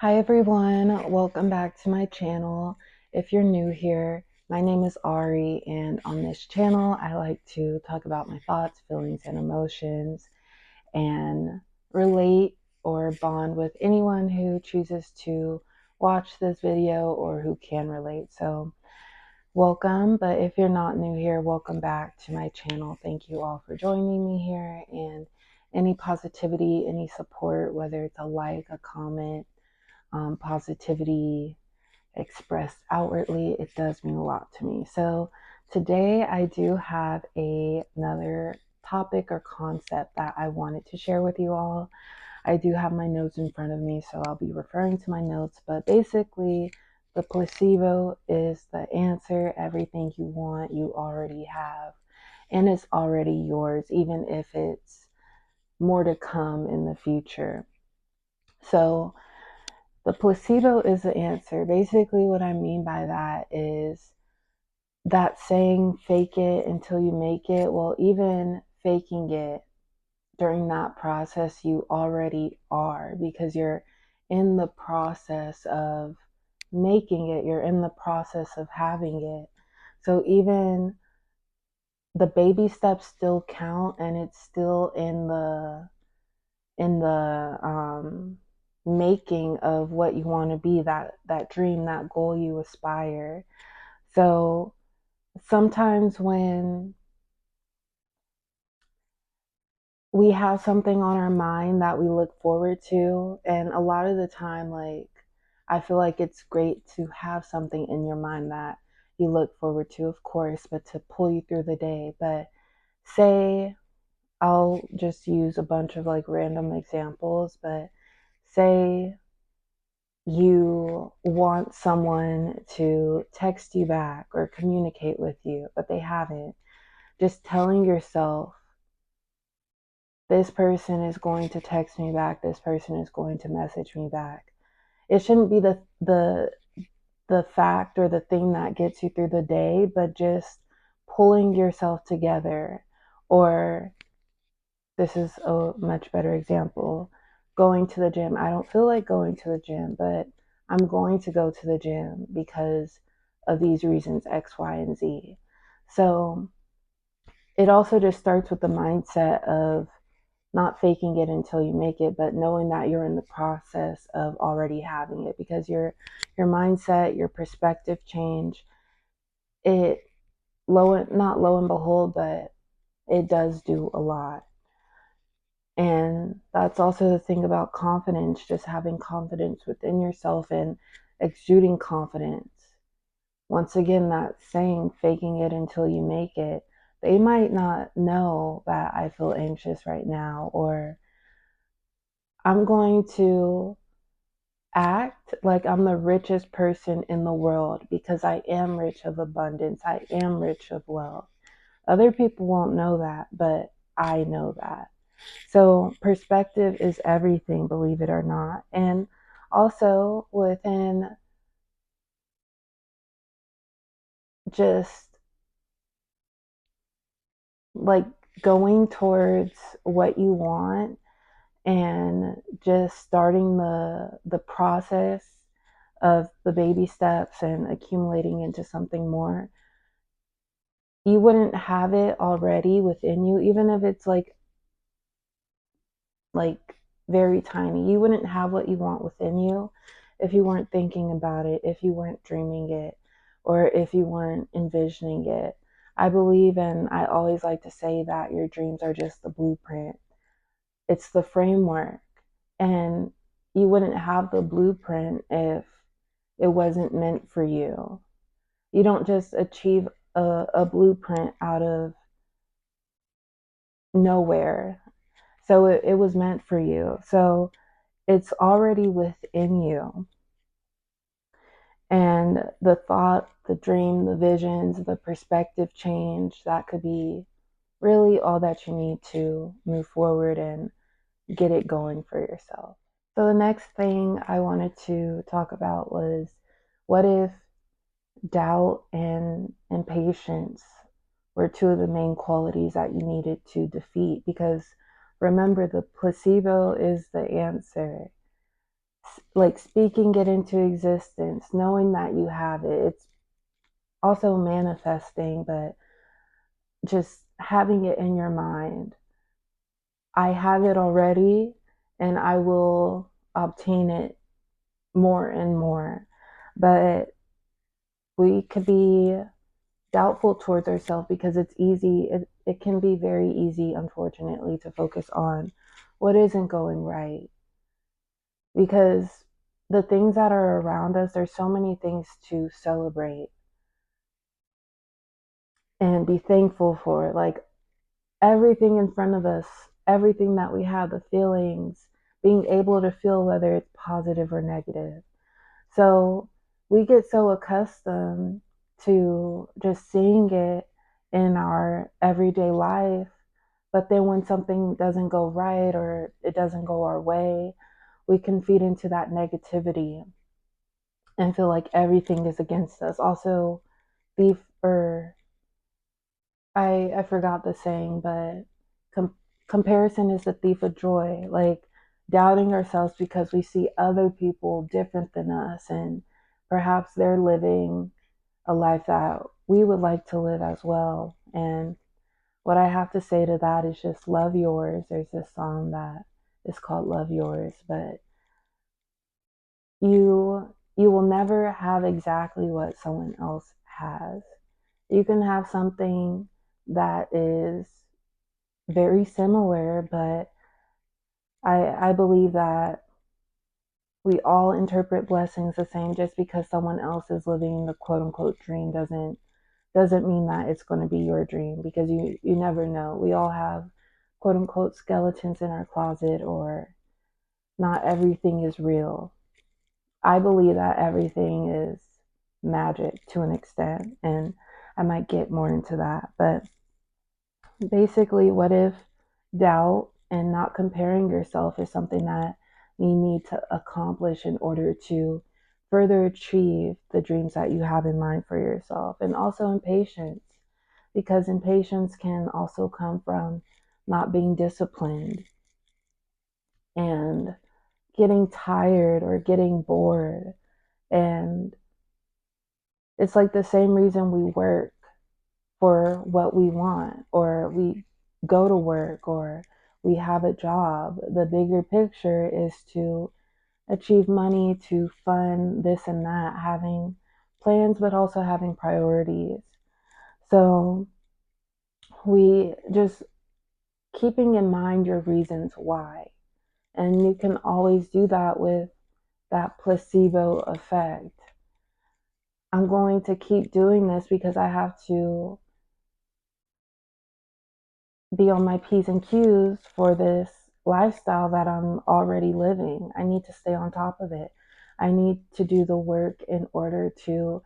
Hi everyone, welcome back to my channel. If you're new here, my name is Ari, and on this channel I like to talk about my thoughts, feelings, and emotions and relate or bond with anyone who chooses to watch this video or who can relate. So welcome, but if you're not new here, welcome back to my channel. Thank you all for joining me here, and any positivity, any support, whether it's a like, a comment, positivity expressed outwardly, it does mean a lot to me. So today I do have another topic or concept that I wanted to share with you all. I do have my notes in front of me, so I'll be referring to my notes, but basically the placebo is the answer. Everything you want, you already have, and it's already yours, even if it's more to come in the future. So the placebo is the answer. Basically, what I mean by that is that saying, fake it until you make it. Well, even faking it during that process, you already are, because you're in the process of making it, you're in the process of having it. So even the baby steps still count, and it's still in the making of what you want to be, that dream, that goal you aspire. So sometimes when we have something on our mind that we look forward to, and a lot of the time, like, I feel like it's great to have something in your mind that you look forward to, of course, but to pull you through the day. But say, I'll just use a bunch of like random examples, but say you want someone to text you back or communicate with you, but they haven't. Just telling yourself, this person is going to text me back, this person is going to message me back. It shouldn't be the fact or the thing that gets you through the day, but just pulling yourself together. Or this is a much better example, going to the gym. I don't feel like going to the gym, but I'm going to go to the gym because of these reasons, X, Y, and Z. So it also just starts with the mindset of not faking it until you make it, but knowing that you're in the process of already having it, because your mindset, your perspective change, it not low and behold, but it does do a lot. And that's also the thing about confidence, just having confidence within yourself and exuding confidence. Once again, that saying, faking it until you make it, they might not know that I feel anxious right now, or I'm going to act like I'm the richest person in the world because I am rich of abundance. I am rich of wealth. Other people won't know that, but I know that. So perspective is everything, believe it or not. And also within just like going towards what you want and just starting the process of the baby steps and accumulating into something more, you wouldn't have it already within you, even if it's like very tiny. You wouldn't have what you want within you if you weren't thinking about it, if you weren't dreaming it, or if you weren't envisioning it. I believe, and I always like to say, that your dreams are just the blueprint. It's the framework. And you wouldn't have the blueprint if it wasn't meant for you. You don't just achieve a blueprint out of nowhere. So it was meant for you. So it's already within you. And the thought, the dream, the visions, the perspective change, that could be really all that you need to move forward and get it going for yourself. So the next thing I wanted to talk about was, what if doubt and impatience were two of the main qualities that you needed to defeat? Because remember, the placebo is the answer. like speaking it into existence, knowing that you have it. It's also manifesting, but just having it in your mind. I have it already and I will obtain it more and more. But we could be doubtful towards ourselves because it's easy, it can be very easy, unfortunately, to focus on what isn't going right. Because the things that are around us, there's so many things to celebrate and be thankful for. Like everything in front of us, everything that we have, the feelings, being able to feel whether it's positive or negative. So we get so accustomed to just seeing it in our everyday life. But then when something doesn't go right or it doesn't go our way, we can feed into that negativity and feel like everything is against us. Also, thief or I forgot the saying, but com- comparison is the thief of joy. Like doubting ourselves because we see other people different than us, and perhaps they're living a life that we would like to live as well. And what I have to say to that is just love yours. There's this song that is called Love Yours, but you will never have exactly what someone else has. You can have something that is very similar, but I believe that we all interpret blessings the same. Just because someone else is living the quote unquote dream doesn't mean that it's going to be your dream, because you never know. We all have quote unquote skeletons in our closet, or not everything is real. I believe that everything is magic to an extent, and I might get more into that. But basically, what if doubt and not comparing yourself is something that you need to accomplish in order to further achieve the dreams that you have in mind for yourself? And also impatience, because impatience can also come from not being disciplined and getting tired or getting bored. And it's like the same reason we work for what we want, or we go to work, or we have a job. The bigger picture is to achieve money, to fund this and that, having plans, but also having priorities. So we just keeping in mind your reasons why. And you can always do that with that placebo effect. I'm going to keep doing this because I have to be on my P's and Q's for this lifestyle that I'm already living. I need to stay on top of it. I need to do the work in order to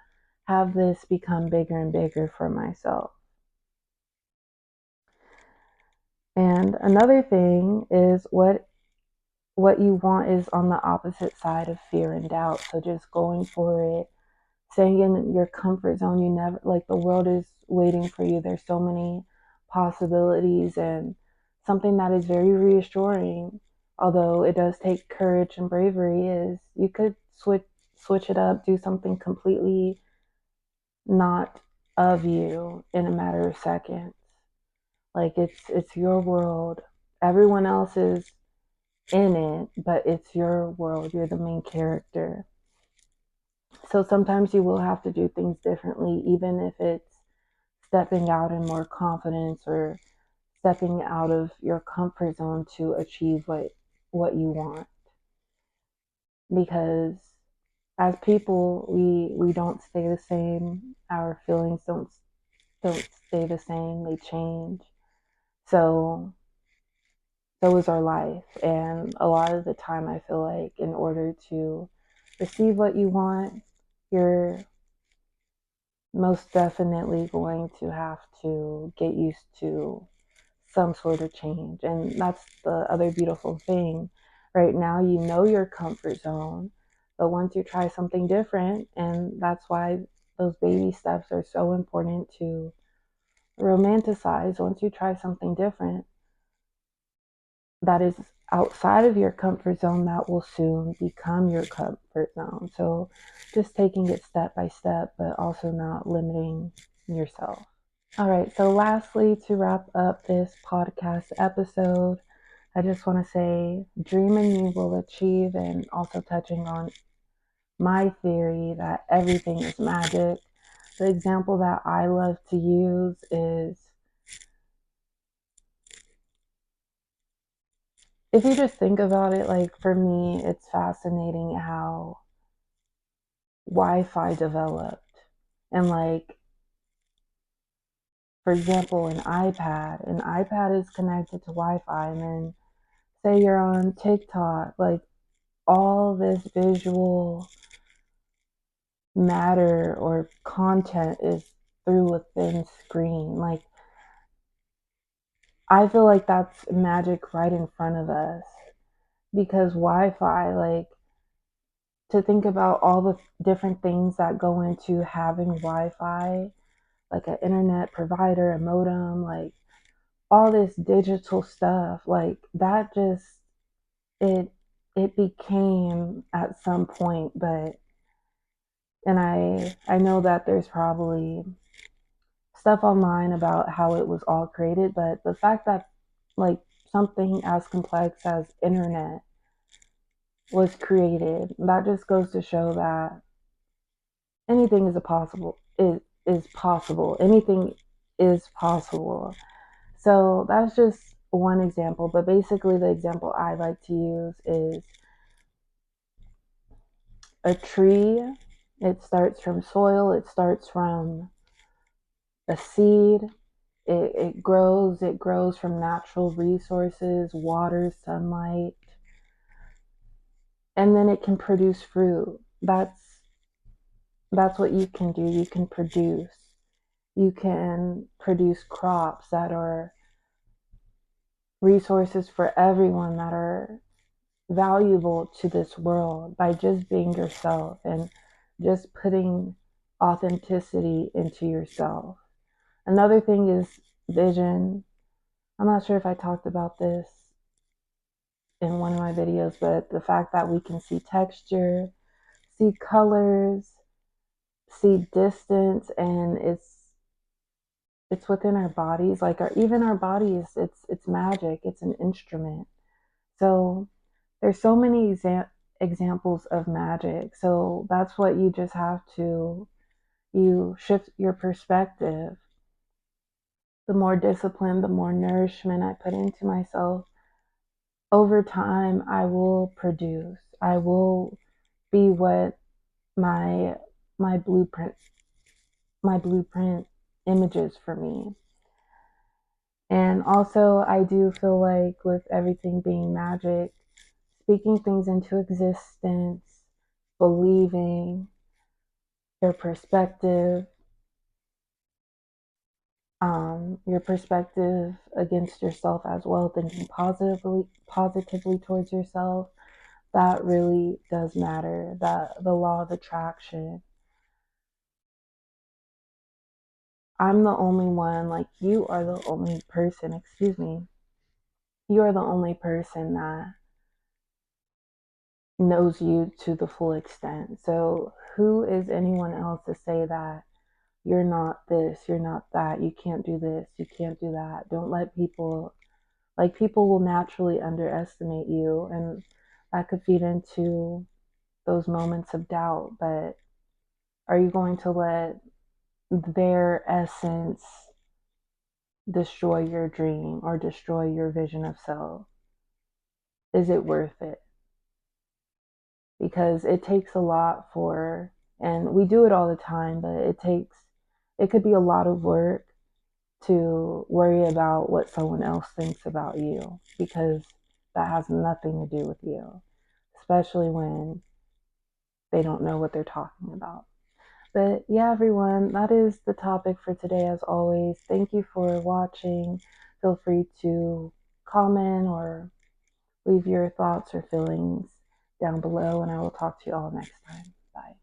have this become bigger and bigger for myself. And another thing is what you want is on the opposite side of fear and doubt. So just going for it, staying in your comfort zone. You never, like, the world is waiting for you. There's so many possibilities, and something that is very reassuring, although it does take courage and bravery, is you could switch it up, do something completely not of you in a matter of seconds. Like it's your world. Everyone else is in it, but it's your world. You're the main character. So sometimes you will have to do things differently, even if it's stepping out in more confidence, or stepping out of your comfort zone to achieve what you want. Because as people, we don't stay the same. Our feelings don't stay the same. They change. So so is our life. And a lot of the time, I feel like in order to receive what you want, you're most definitely going to have to get used to some sort of change. And that's the other beautiful thing. Right now, you know your comfort zone, but once you try something different, and that's why those baby steps are so important to romanticize. Once you try something different, that is outside of your comfort zone that will soon become your comfort zone. So just taking it step by step, but also not limiting yourself. All right, so lastly, to wrap up this podcast episode, I just want to say dream and you will achieve, and also touching on my theory that everything is magic. The example that I love to use is, if you just think about it, like for me, it's fascinating how Wi-Fi developed. And like, for example, an iPad is connected to Wi-Fi, and then say you're on TikTok, like all this visual matter or content is through a thin screen. Like, I feel like that's magic right in front of us, because Wi-Fi, like, to think about all the different things that go into having Wi-Fi, like an internet provider, a modem, like all this digital stuff, like that just it it became at some point, but and I know that there's probably stuff online about how it was all created, but the fact that like something as complex as internet was created, that just goes to show that anything is possible. Anything is possible. So that's just one example, but basically the example I like to use is a tree. It starts from soil, it starts from a seed. It grows from natural resources, water, sunlight, and then it can produce fruit. That's what you can do. You can produce crops that are resources for everyone, that are valuable to this world, by just being yourself and just putting authenticity into yourself. Another thing is vision. I'm not sure if I talked about this in one of my videos, but the fact that we can see texture, see colors, see distance, and it's within our bodies. Like even our bodies, it's magic. It's an instrument. So there's so many examples of magic. So that's what you just have to, you shift your perspective. The more discipline, the more nourishment I put into myself, over time I will produce. I will be what my my blueprint my blueprint images for me. And also, I do feel like with everything being magic, speaking things into existence, believing, your perspective, your perspective against yourself as well, thinking positively towards yourself, that really does matter. That the law of attraction. I'm the only one, like you are the only person, excuse me. You are the only person that knows you to the full extent. So who is anyone else to say that you're not this, you're not that, you can't do this, you can't do that? Don't let people, like, people will naturally underestimate you, and that could feed into those moments of doubt. But are you going to let their essence destroy your dream or destroy your vision of self? Is it worth it? Because it takes a lot for, and we do it all the time, but it could be a lot of work to worry about what someone else thinks about you, because that has nothing to do with you, especially when they don't know what they're talking about. But yeah, everyone, that is the topic for today. As always, thank you for watching. Feel free to comment or leave your thoughts or feelings down below, and I will talk to you all next time. Bye.